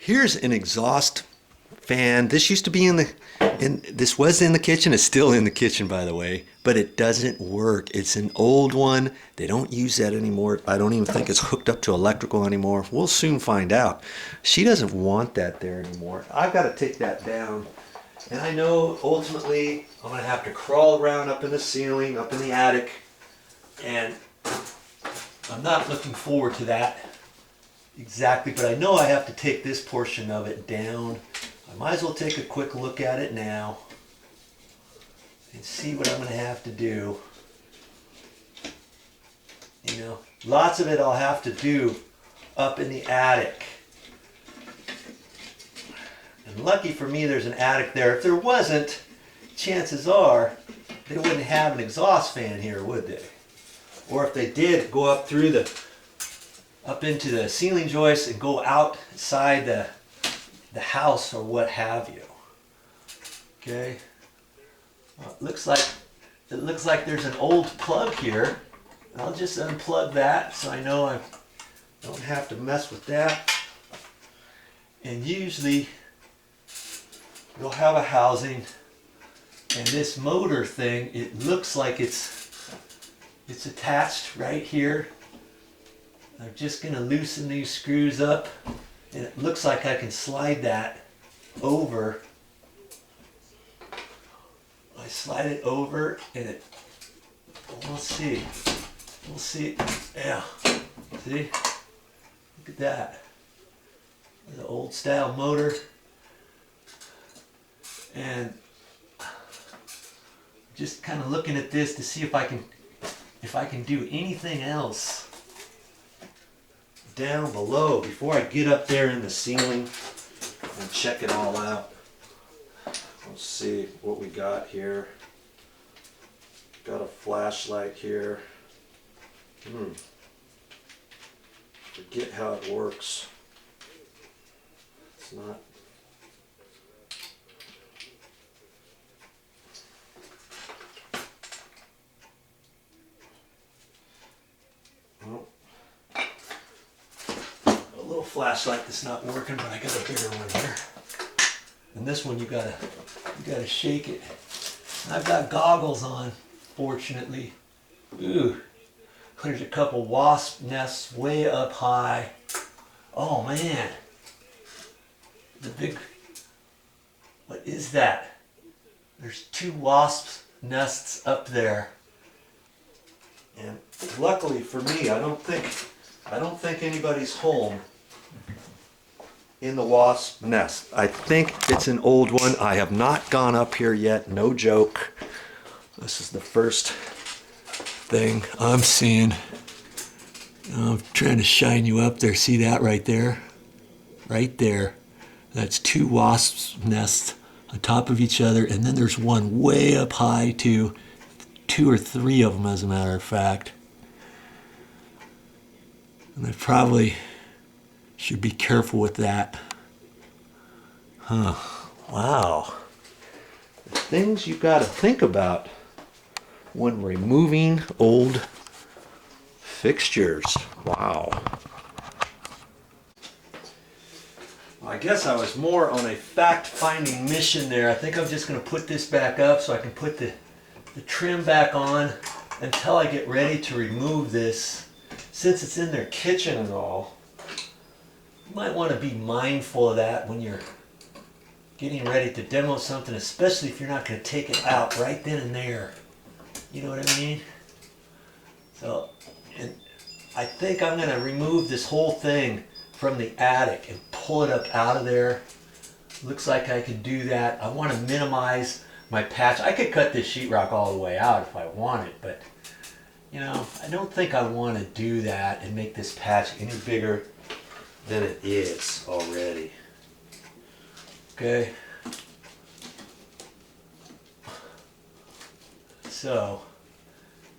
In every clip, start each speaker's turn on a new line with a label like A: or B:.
A: Here's an exhaust fan. This used to be this was in the kitchen. It's still in the kitchen, by the way, but it doesn't work. It's an old one. They don't use that anymore. I don't even think it's hooked up to electrical anymore. We'll soon find out. She doesn't want that there anymore. I've got to take that down. And I know ultimately I'm going to have to crawl around up in the ceiling, up in the attic, and I'm not looking forward to that exactly, but I know I have to take this portion of it down. I might as well take a quick look at it now and see what I'm going to have to do. You know, lots of it I'll have to do up in the attic. And lucky for me, there's an attic there. If there wasn't, chances are they wouldn't have an exhaust fan here, would they? Or if they did, go up through up into the ceiling joist and go outside the house or what have you. Okay. Well, it looks like there's an old plug here. I'll just unplug that so I know I don't have to mess with that. And usually you'll have a housing, and this motor thing, it looks like it's attached right here. I'm just going to loosen these screws up, and it looks like I can slide that over. I slide it over, and we'll see. We'll see. Yeah. See? Look at that. The old style motor. And just kind of looking at this to see if I can do anything else down below before I get up there in the ceiling and check it all out. Let's see what we got here. Got a flashlight here. Forget how it works. It's not. Well, a little flashlight that's not working, but I got a bigger one here. And this one you gotta shake it. I've got goggles on, fortunately. Ooh, there's a couple wasp nests way up high. Oh man, what is that? There's 2 wasp nests up there. And luckily for me, I don't think anybody's home in the wasp nest. I think it's an old one. I have not gone up here yet, no joke. This is the first thing I'm seeing. I'm trying to shine you up there. See that right there? Right there. That's 2 wasp nests on top of each other, and then there's one way up high too. 2 or 3 of them, as a matter of fact. And I probably should be careful with that. Huh. Wow. The things you got to think about when removing old fixtures. Wow. Well, I guess I was more on a fact-finding mission there. I think I'm just going to put this back up so I can put the trim back on until I get ready to remove this. Since it's in their kitchen and all, you might want to be mindful of that when you're getting ready to demo something, especially if you're not going to take it out right then and there. You know what I mean? So, and I think I'm going to remove this whole thing from the attic and pull it up out of there. Looks like I can do that. I want to minimize my patch. I could cut this sheetrock all the way out if I wanted, but you know, I don't think I want to do that and make this patch any bigger than it is already. Okay. So,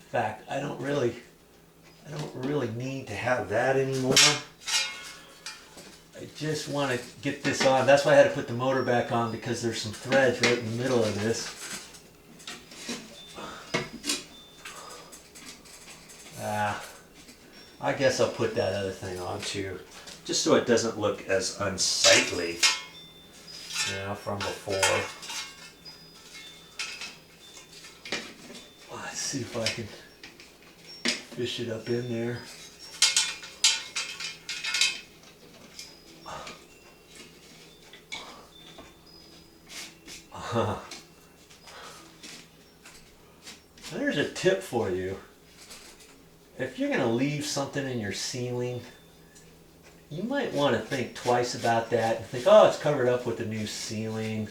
A: in fact, I don't really need to have that anymore. I just want to get this on. That's why I had to put the motor back on, because there's some threads right in the middle of this. I guess I'll put that other thing on too. just so it doesn't look as unsightly, you know, from before. Let's see if I can fish it up in there. There's a tip for you. If you're going to leave something in your ceiling, you might want to think twice about that and think, oh, it's covered up with the new ceiling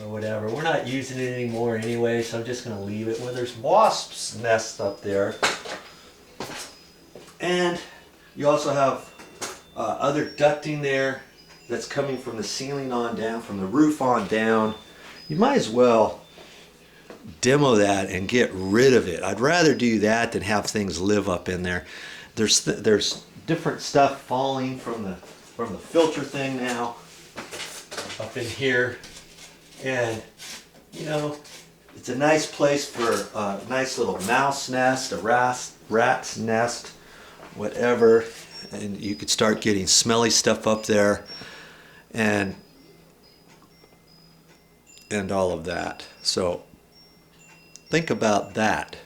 A: or whatever. We're not using it anymore anyway, so I'm just going to leave it. Well, there's wasps' nests up there. And you also have other ducting there that's coming from the ceiling on down, from the roof on down. You might as well demo that and get rid of it. I'd rather do that than have things live up in there. There's different stuff falling from the filter thing now up in here, and you know, it's a nice place for a nice little mouse nest, a rat's nest, whatever, and you could start getting smelly stuff up there and all of that. So think about that.